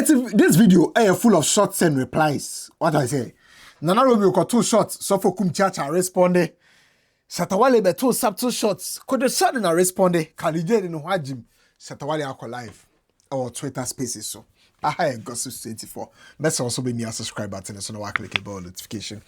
This video is full of shots and replies. What I say? Nana Romeo got 2 shots. So for Kumchacha responded. Shatta Wale be 2 subtle shots. Could the shot and responded? Kalije in Wajim. Shatta Wale are live. Our Twitter spaces so. I have Gossip 24. Let's also be near subscribe button so no click the bell notification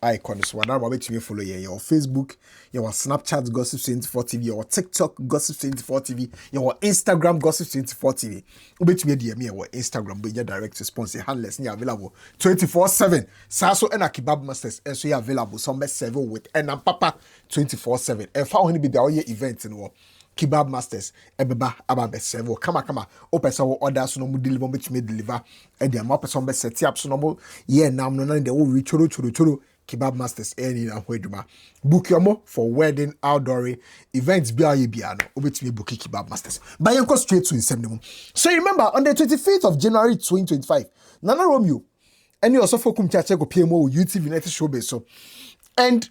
icon. So now we're to follow your Facebook, your Snapchat Gossip 24 TV, your TikTok Gossip 24 TV, your Instagram Gossip 24 TV. Which me DM me or Instagram be your direct response handless near available 24/7. Saso and Kebab Masters and so available some best 7 with and Papa 24/7. And found be the event in war. Kebab Masters, ebeba ababe servo. Kama. Opesa wo order so no mu deliver me deliver. E dia ma person be set up so no mu ye nam no na de wo choro. Kebab Masters any na hweduma. Book your mo for wedding, outdoor events bia ye bia no. Obetime book Kebab Masters. But you go straight to insem. So remember on the 25th of January 2025, Nana Romeo and you also for Kumchacha go PMO YouTube United Showbiz so. And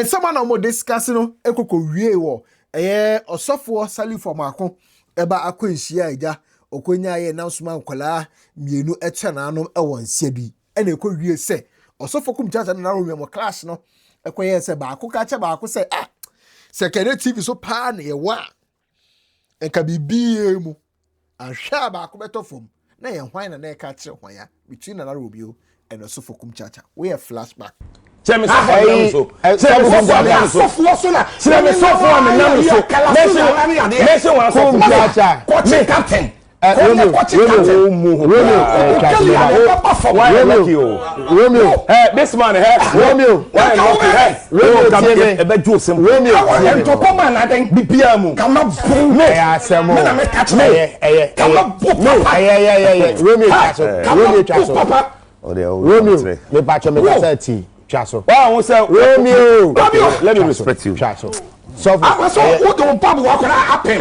someone am discussing no ekoko wie wo osofo sali for mako eba akwanhia eja okonya ye nansoma nkola mienu eche na anom ewon sia bi ena ekowie se osofo Kumchacha na Romeo mo class no ekoye se ba ko ka che ba ko se se kene TV so pa na ye wa enka bibie mu ahwa ba ko betofom na ye hwan na e ka che hwan ya between na Romeo and osofo Kumchacha we a flashback. Chemi so for captain. Romeo. This man Romeo. Chaso. Wow, what's up? Romeo. Let me respect you. Chaso. So who don't pop walk happen?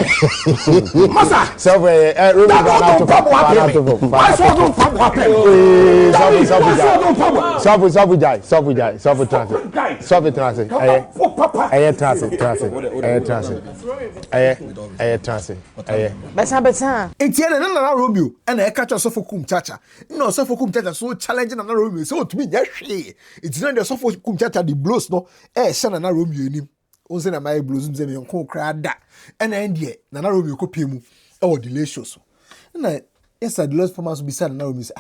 Masa. So Romeo don't pop happen. Why so don't pop happen? Besa. Etienne na Romeo and I catch us for Kumchacha. No so for Kumchacha so challenging na Romeo so to me hwe. It's not the so for Kumchacha the blows no na Romeo ni. Onse na my blues nze me nko kra da and endie na Romeo ko pemu delicious na yes the last performance be said na Romeo say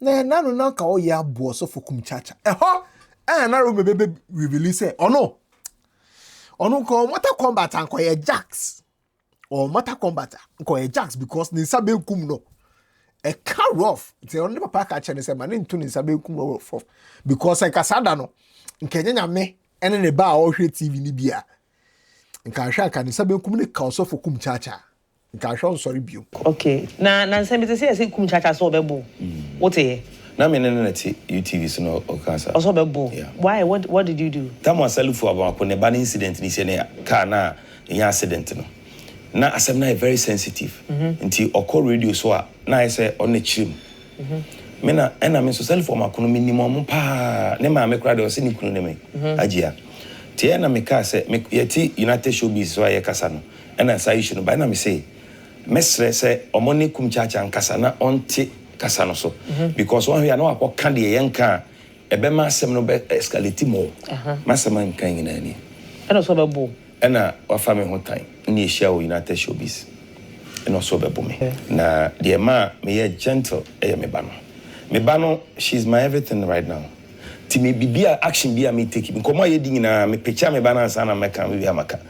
na no ka o ya bo so for Kumchacha na Romeo be release ono ko Mortal Kombat anko ye Jax or Mortal Kombat anko ye Jax because ni sabe kum no a car rough they only papa catch and say man into ni sabe kum rough because en kasada no nkenya nyame ene ne ba o hwe TV ni bia nka hwa ka ne sabe kum ne ka so for Kumchacha nka hwa sorry bio okay na nsem be say Kumchacha so bebo what eh na me ne ti UTV so no okasa also bebo why what did you do tam wasali for about ne ba incident ni se ne car na nya accident no na asem na very sensitive nti okọ radio so a na I say on ne chim me na ena me so self for makono minimum pa ne ma me kra de o se ni kunu ne me agia tie na me ka se me yeti United Showbiz so aye kasa no ena sa issue no ba na me say mesre se omoni Kumchacha nkasa na onti kasa no so because one we na akọ de yenka ebe ma asem no be escalate mo masema nkan nyina ni ena so bebo ena wa fa me ho time ni ehia o United Showbiz ena so bebo me na de ma me ye gentle me ba no me bano, she's my everything right now. Ti me bibia action bia me take. Nkomo ye di nyina me picture me bana sana meka me bia maka.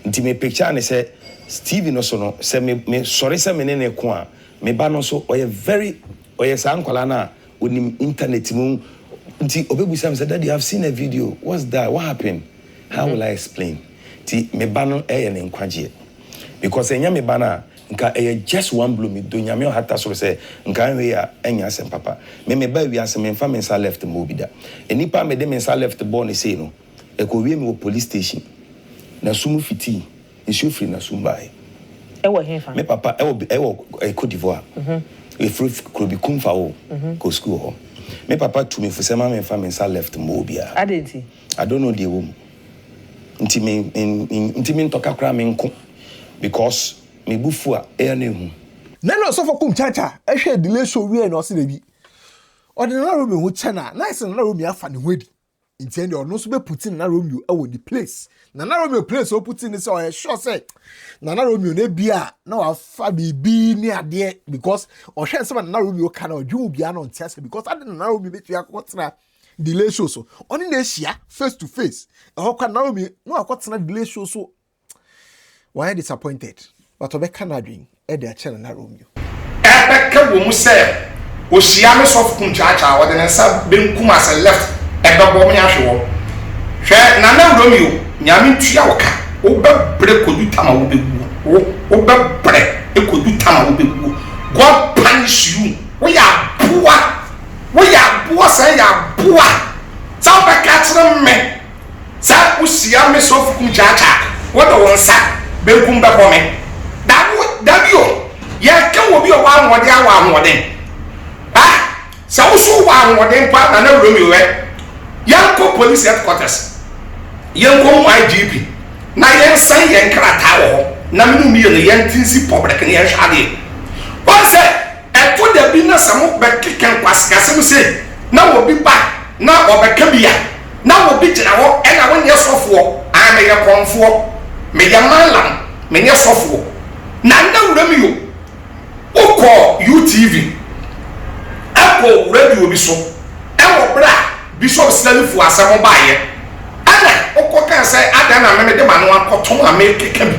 Nti me picture ne say Steve no so no say me sorry say me ne ko a me bano so oye very oye sa nkwala na onim internet mu nti obebusa me say daddy I've seen a video. What's that? What happened? How will I explain? Ti me bano e ne nkwaje. Because enya me bana nka just one blow me do nyame hata so say nka we ya enya asem papa me ba wi asem mfa me sa left mo bi da enipa me de me sa left born say no e ko wie me wo police station na sumu fiti nsu free na sumbai e wo hefa me papa e wo Cote d'Ivoire e free ko bi kumfa wo ko school ho me papa to me for say me mfa me sa left mo bi a adenti I don't know the wo nti me ntoka kra me nko because me bufu a e na hu Nano so for Kumchacha, I share delay show we and also the ordinary Romeo who channel, nice and Romeo funny wedding. Intend or no so be put in Romeo over the place. Nana Romeo place or put in this or a sure say. Nana Romeo ne bia no a fabi be near there because or share some Nana Romeo can or you be on test because I didn't know me bet you are delay show so. Only this year face to face. How can Romeo no a quarter delay show so. Why disappointed? But Obeka na dream. Their channel na Romeo. Ebeka wo mu say o hia me sof Kumchacha wo de nsa benkum as left ebebo me ahwe hwe na Romeo nyame tua wo ka wo bebre kodu tama wo bewu wo bebre ekodu tama wo bewu. God punish you we ya boa say ya boa sa obeka tere me sa o hia me sof Kumchacha wo de wonsa benkum bebo me Dabio, ya can will be a one more day, one more day. Ah, so one more day, partner Romeo, Yanko Police Headquarters, Yanko IGP, Nayan San Yankara, Namumi and the Yantinsi public and Yanshadi. One said, I put the business some back kick and pass Casim say, now will be back, now or Bacambia, now will be General, and I want your software, I may have come for, may your man, may your software. Nana Romeo oko UTV ako radio bi so e bra bishop Salifu asemo baaye ana oko kan say ada na me de ma no akoton amekeka bi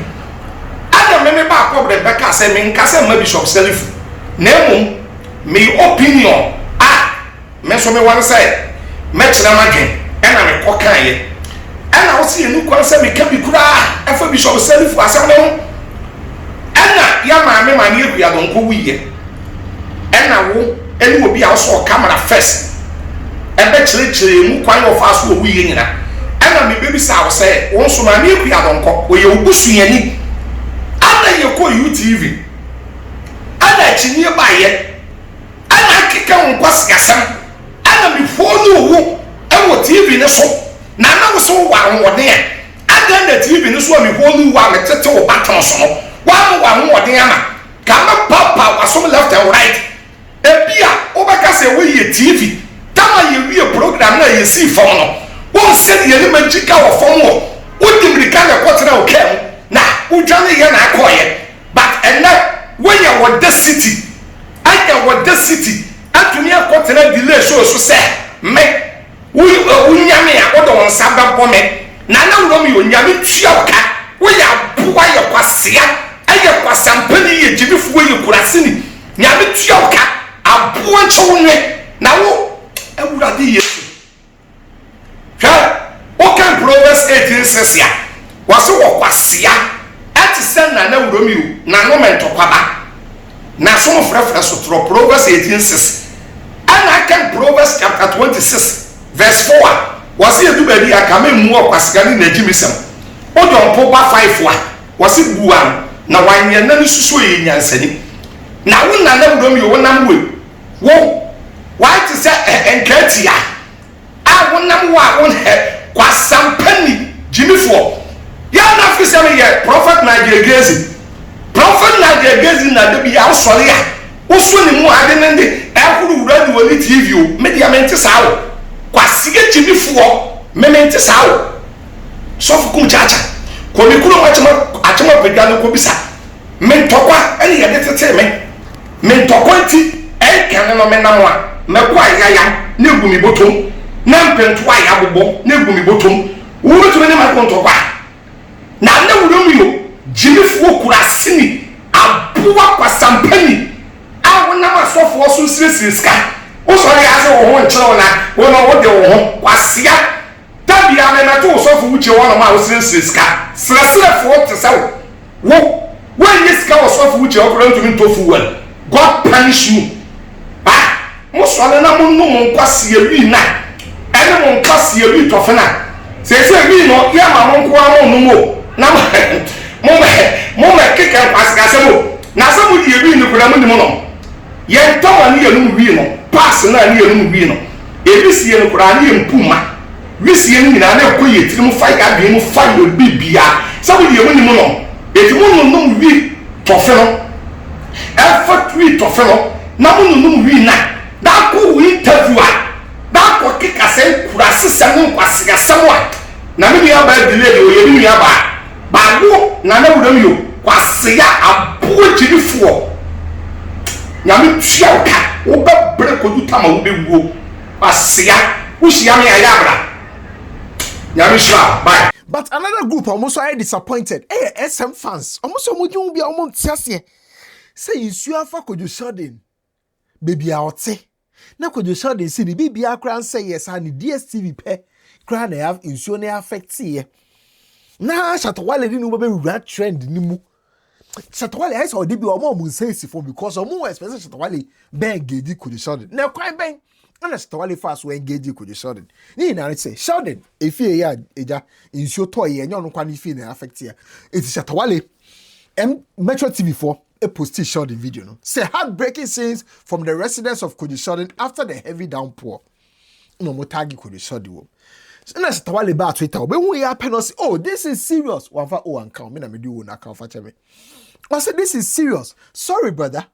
ada me ba akọ Rebecca say me nka say ma bishop Salifu na emum me opinion me so me wan say me kira madwen ana me kokan ye ana o si enu kon say me ka bi kura e fa bishop Salifu asemo Ena ya maame mani ekuya donko wiye ena wo eni obi a so camera first ebe chire mu kwan of aso wiye nyina ena me bebi sa wo say won so maame ekuya donko oye obusuani ana ye ko UTV ana chinye baye ana kika won sikasam ana me fonu wo ewo TV ne so na wo so wa won de ada na TV ne so me fonu wa me tete wo baton so no one wording ama kama papa wasom left and right ebia obaka say we TV tama ye program na ye see phone no won say ye magical of phone wo dimrika na kwotena okem na udwane ye na akoye but and when you were the city I was the city atumi akwotena delay show so say me unyame a odo won saba pome na Romeo nyame tuaka we ya buwa ye kwasia aye kwasampani ye jibifuwe ye kurasini nyame tuoka abuo nchewonwe na wo ewurade yesu o kan Proverbs 18:6 ya waso wo kwasia ati sen na Romeo na no mentokwaba na so frefre so tro Proverbs 18:6 ana kan Proverbs chapter 26 verse 4 wasi edubadi akame mu kwasia ni na jimisem o don po ba 5 wasi buan na wanye na nsusu ye nyansani na wona na Romeo wonam wo why to say enkatia wonam wa won kwa sampani jimifo ya na fi say ye prophet na gegezi na de bia usori a usu ni mu ade nde ehuru radio woni TV o media mente sawo kwa sige jimifo mementi sawo so fu Kumchacha ko mi kuro achama pedwa no ko bisa mentokwa eni ye detete mentokwa ti kan no menamwa mekwa yaya ne gumi botom na mpentwa ya bobo ne gumi botom wo beto ne makontokwa na Romeo jimifuo kurasini abuwa kwa sampani wona masofo so sirisiska wo so ya se wo ho nkyerɛ na wo no wo de wo ho kwasia tabia me na to sofo wuche wo no ma wo sirisiska sirasirafo te sawo wo when this guy was off which you're going to be tofu well, God punish you. Most of them no pass your na, and one pass your bit of na. Say, we know, yeah, my uncle, no more. Now, Moma kick and pass Gasamo. Now, somebody you been the Kuramuno. Yet, Tom and you pass and I near Lumino. If you see a Kurani and Puma, we see him in another quiet, you fight at him, fight with BBR. Somebody you win the mono. If you want to know we to fellow, effort tweet of fellow na mununu wi na da ko interview da ko kika say kurase semu kwasiga semwa na me ya ba delay o ye ni ya ba go na na wudam yo kwasiga abo chirifo nyame tua ka wo ba bre ko du tama wo be wuo kwasiga wo hia me ya bra nyame sha bye. But another group almost are disappointed. Hey, SM fans, almost almost be almost say you afa Kwadwo Sheldon baby out na Kwadwo Sheldon see the baby akran say yes and DSTV pe kran na have issue na affect here na Shatta Wale di no be rat trend ni mu Shatta Wale I saw dey be omo say for because omo expect Shatta Wale ben engage Kwadwo Sheldon na kwan ben na Shatta Wale fast we engage Kwadwo Sheldon ni na say Sheldon efie ya eja issue to ye nyo no kwan efie na affect here it is Shatta Wale Metro TV4 a posted Sheldon video no say heartbreaking scenes from the residents of Kwadwo Sheldon after the heavy downpour no mo tag Kwadwo Sheldon so na Shatta Wale ba Twitter but when we happen us oh this is serious one for oh account me na me do one account for cheme I said this is serious sorry brother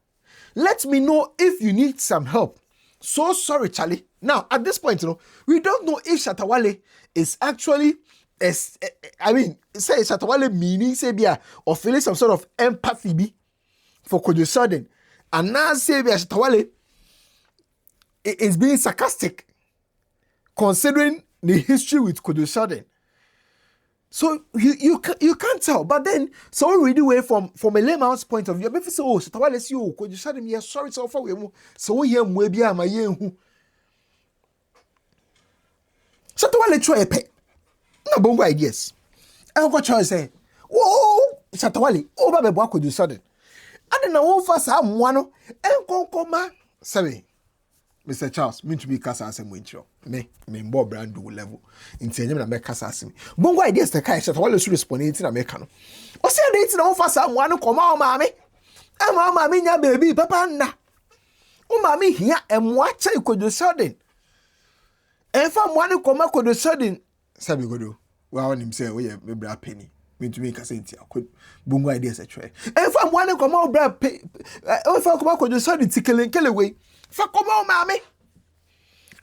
let me know if you need some help so sorry Charlie now at this point you know we don't know if Shatta Wale is actually I mean say Shatta Wale meaning say be or feeling some sort of empathy be for Kwadwo Sheldon and now say be Shatta Wale is being sarcastic considering the history with Kwadwo Sheldon. So you can't tell. But then so we read away from a layman's point of view. Maybe say oh Shatta Wale see oh Kwadwo Sheldon yes sorry so far we so we hear we be ama ye hu. Shatta Wale try pe. Na bongo ideas. I go try say whoa Shatta Wale oh ba be bo Kwadwo Sheldon. And na won fa sa moa no enkonkoma sabe Mr. Charles me to be kasa asem wencho me mbo brand level nti enyem na me kasa asem bongo ideas the kai Shatta Wale so respond nti na me ka no o say dey nti na won fa sa moa no koma o maame e ma maame nya baby papa nna o maame hia emoa chai Kwadwo Sheldon e fa moa no koma Kwadwo Sheldon sabe godo wa onim say we me bra penny me to me kasa nti akod bongo ideas a try e fa moa no koma o bra o fa koma Kwadwo Sheldon tikelenkele we fa koma o maame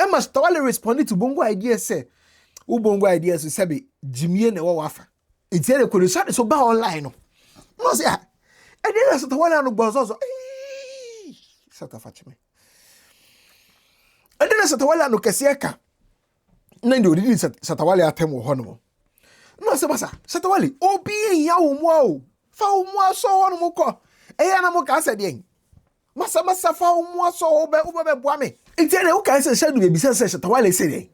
e ma Shatta Wale responded to bongo ideas say u bongo ideas so sabe jimie na wo wafa enti e Kwadwo Sheldon so ba online no say e dey Shatta Wale no gbo so Shatta fachime e dey Shatta Wale no kese eka na ndi odidi Shatta Wale atem wo hono no say basa Shatta Wale obi ya wo mu o fa wo mu so hono mo ko e ya na mo ka se de masa fa wo mu so wo be boa me enti na wo ka se Sheldon be bisa se Shatta Wale se de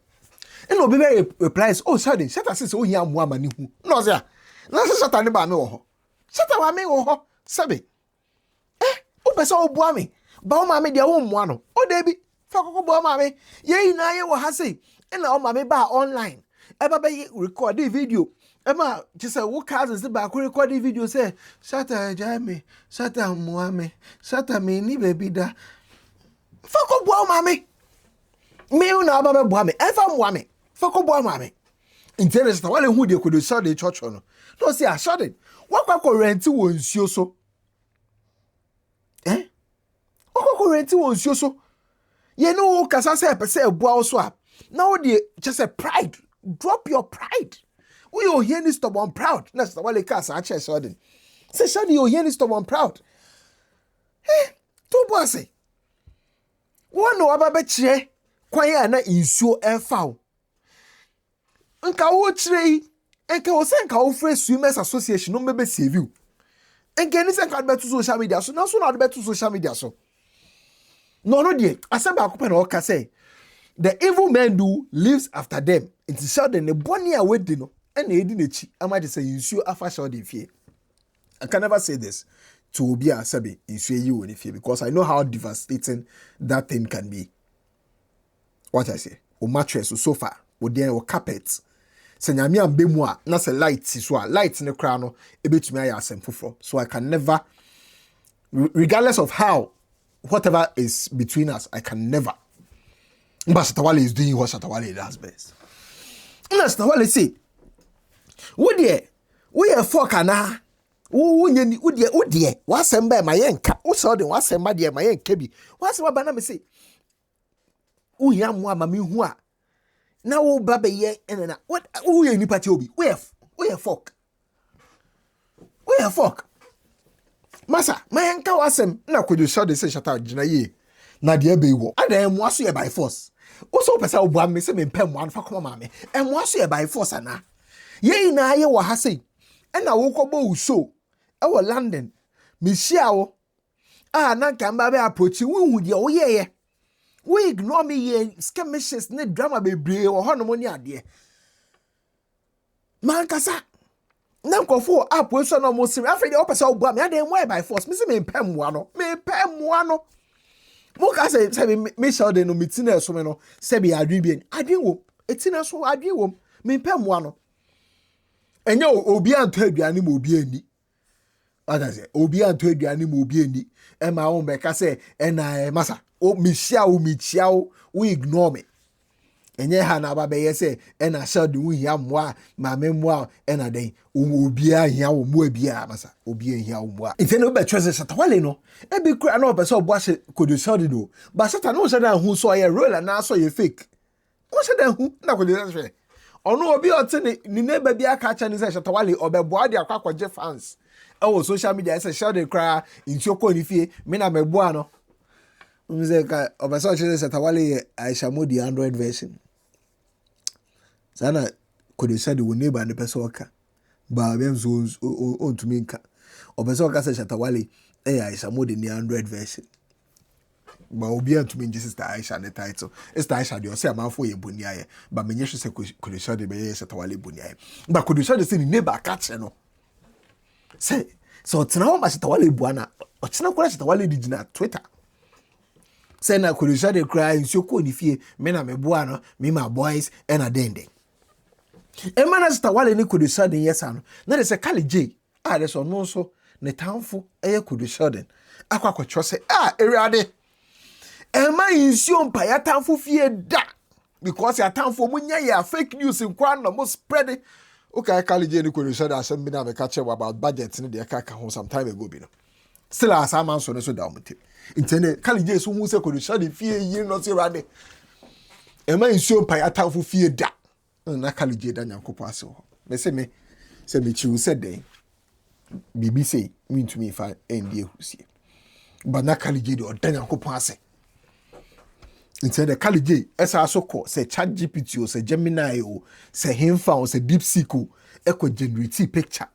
e no be replies oh Sheldon Shatta se o hia mu amani hu no say na se Shatta ne ba me wo ho Shatta wa me wo ho sabe o be so wo boa me ba wo ma me de wo mu ano o de bi fa kokko boa ma me ye na ye wo ha sei e na o ma me ba online e ba be record the video Emma just say what cousins the back record the video say Shatta jame Shatta muame Shatta me ni baby da fako boa mame me una ba boa me e fa muame fako boa mame interest Wale hu de Kwadwo Sheldon church no no say a Sheldon wakwa rent wo nsuo so wakwa rent wo nsuo so ye no kasa say pese boa so a now de just say pride drop your pride. We are here this stubborn proud. That's what they cast actually Sheldon. Say Sheldon, you hear this stubborn proud. Two bossy. One no ababeche. Kwaya na insuo foul. Nka wo chire. Nka wo se nka wo free swimmers association no mebe save you. Nka ni se nka be to social media so na so na be to social media so. No dey. Asaba akopa na oka say the evil men do lives after them. It is Sheldon the boni awedi no. And edi nechi amaje say insuo afa Sheldon fie. I can never say this to obi a sabe insuo yi woni fie because I know how devastating that thing can be. What I say, o mattress o sofa, o there o carpet. Se nyame ambe mu a na se light so a light ne kra no ebetumi aye asem foforo. So I can never regardless of how whatever is between us, I can never. But Shatta Wale is doing what Shatta Wale does best. Na Shatta Wale say we are fuck ana Nyeni udie wasem ba ma yenka wo Sheldon wasem ma de ma yenka bi wasem ba na me say uhia mo ama me hu a na wo ba be ye enena what uye nipa che obi we fuck masa ma yenka wasem na Kwadwo Sheldon say Shatta gina ye na de be wo adan mo aso ye by force wo so pesa wo bua me say me pem mo anfa koma ma me mo aso ye by force ana ye na ye wo ha say na wo kobo uso ewo London mishia wo na kamba be approach wu de wo ye we ignore me ye skirmishes ne drama bebre wo hono mo ni ade man kasa na nkofo apo so no mo siri afede o pesa ogba me ade mo by force me se me pem mo ano mo ka se me Sheldon no mitina so me no se be adwi bi adwi wo etina so adwi wo me pem mo ano enye obi anto aduane mo obi ani adaze obi anto aduane mo obi ani e ma wo be ka se na masa o mishia we ignore me enye ha na ba be ye se na Sheldon wi hia moa ma me moa na den obi a hia wo moa bia masa obi a hia wo moa intene be twese Shatta Wale no e be kura na obe se obo ahye Kwadwo Sheldon do ba Shatta no se dan hu so ye roller na so ye fake o se dan hu na Kwadwo Sheldon ono obi ote ni neighbor bia ka cha ni se Shatta Wale obebo ade akwaje fans e social media se Sheldon kra intioko ni fie me na mebo ano mze ka obaso che Shatta Wale Aisha Modi Android version sana Kwadwo Sheldon wo neighbor ne pese oka ba bem so on to me nka obaso ka se Shatta Wale Aisha Modi ni Android version ba obi antumi nje sister Aisha ne title sister Aisha de o se amanfo ye boni aye ba menye hwe se Kwadwo Sheldon be ye Shatta Wale boni aye ba Kwadwo Sheldon se ni neighbor ka che no se so tena o ma Shatta Wale buana o tena ko Shatta Wale di gina Twitter se na Kwadwo Sheldon cry nso ko ni fie me na me bua no me my boys and a dende e mana Shatta Wale ni Kwadwo Sheldon yesa no na de se Kali J de so no so ne tamfo eye Kwadwo Sheldon akwa se ewade Emma insiom pa ya tamfo fie da because ya tamfo munya ya fake news nkwa no mo spread okay Kali J ni Kwadwo Sheldon asem bi na me ka che about budget ni de ka ho some time ago bi no still as am so no so da omuti intene Kali J so hu se Kwadwo Sheldon fie yi no se rade Emma insiom pa ya tamfo fie da na Kali J da nyankopɔ ase ho me se me chiu se den bibi say me to me fa ndi ehusie but na Kali J de oda nyankopɔ ase instead the Kali J esa so ko se ChatGPT o se Gemini o se Himfa o se DeepSeek o eco generate picture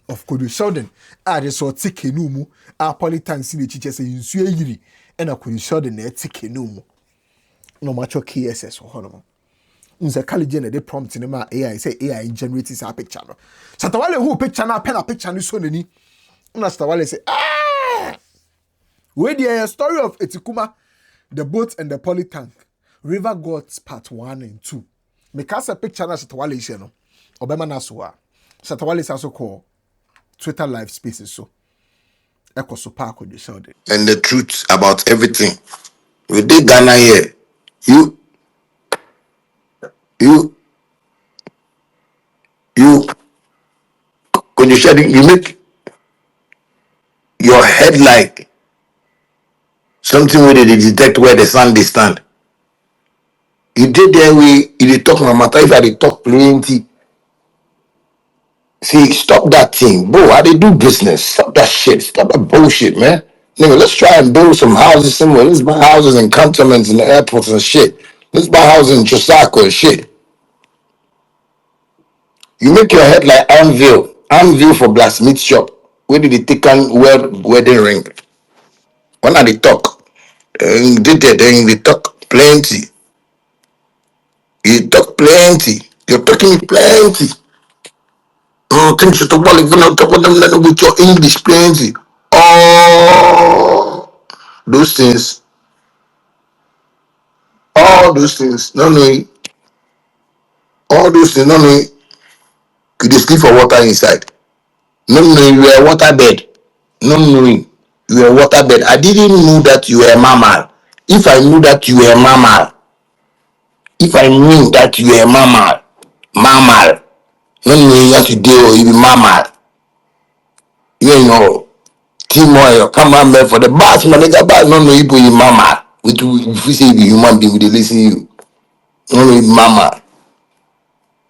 of Kwadwo Sheldon a so tike no mu a politics ni chiche se nsu ayiri e na Kwadwo Sheldon na tike no mu no macho KSS ho no unse Kali J na de prompt ni ma AI say AI generates a picture no Shatta Wale who picture na pen a picture ni so nani na Shatta Wale say where the story of Etikuma the boat and the poly tank river gods part 1 and 2 because a picture na Shatta Wale ise no obema na so a Shatta Wale also call Twitter live spaces so eko so park with the Sheldon and the truth about everything. We did Ghana here. You, when you said you make your head like something where they detect where the sun they stand. You did there we you dey talk no matter if I dey talk plenty. See, stop that thing, bro. I dey do business. Stop that shit. Stop that bullshit, man. Nigga, let's try and build some houses somewhere. Let's buy houses in cantonments and the airports and shit. Let's buy houses in Chosako and shit. You make your head like anvil for blacksmith shop. Where did they take on wedding ring? When are they talk? Did they talk plenty. You talk plenty. You're talking plenty. Can you talk about them with your English plenty? Oh, those things. All those things. No, no. All those things. No, no. You dey sleep for water inside. No, no. You are a water bed. No, no. You are a water bed. I didn't know that you were a mammal. If I knew that you were a mammal, no, no. You have to deal with you be mammal. You know, team oil, come on, man, for the boss, man, nigga, boss, no, no, you put your mama. If you say the human being, they listen to you. No, no, mama.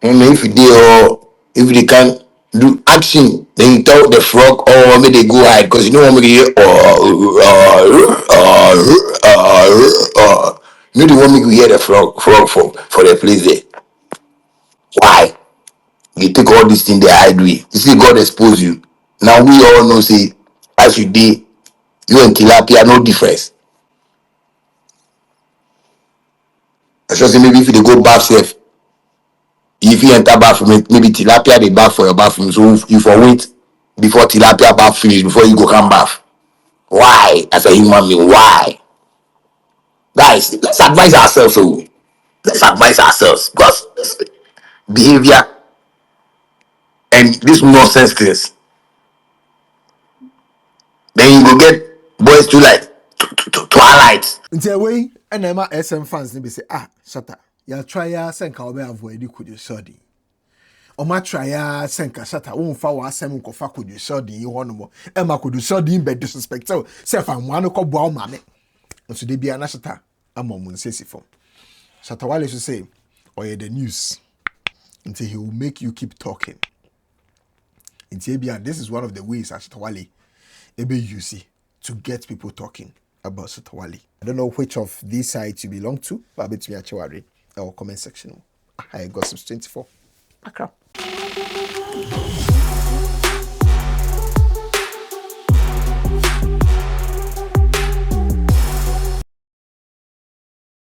You know, if you do, or if they can do action, then you tell the frog, or maybe they go hide, because you don't want me to hear, you know, they want me to hear the frog for the place there. Why? You take all these things they hide we. You see, God expose you. Now we all know, say, as you did, you and tilapia no difference. I just say maybe if they go bath safe, if you enter bathroom, maybe tilapia they bath for your bathroom. So if you for wait before tilapia bath finish before you go come bath. Why? As a human being, why? Guys, let's advise ourselves. So let's advise ourselves because this behavior and this nonsense things, then you go get boys to like twilight. Nti away and Emma SM fans they say Shatta ya try ya senka obe avoid Kwadwo Sheldon. O ma try ya senka Shatta won fa wa asem nkofa Kwadwo Sheldon yi ho no mo. Emma Kwadwo Sheldon be disrespect so say fa mo an ko bo ma me. So de bia na Shatta amom nsesi fom. Shatta Wale should say or the news until he will make you keep talking. Until bia this is one of the ways Shatta Wale ebe use to get people talking about Shatta Wale. I don't know which of these sides you belong to, but I bet me actually our comment section. I gossips 24. Accra.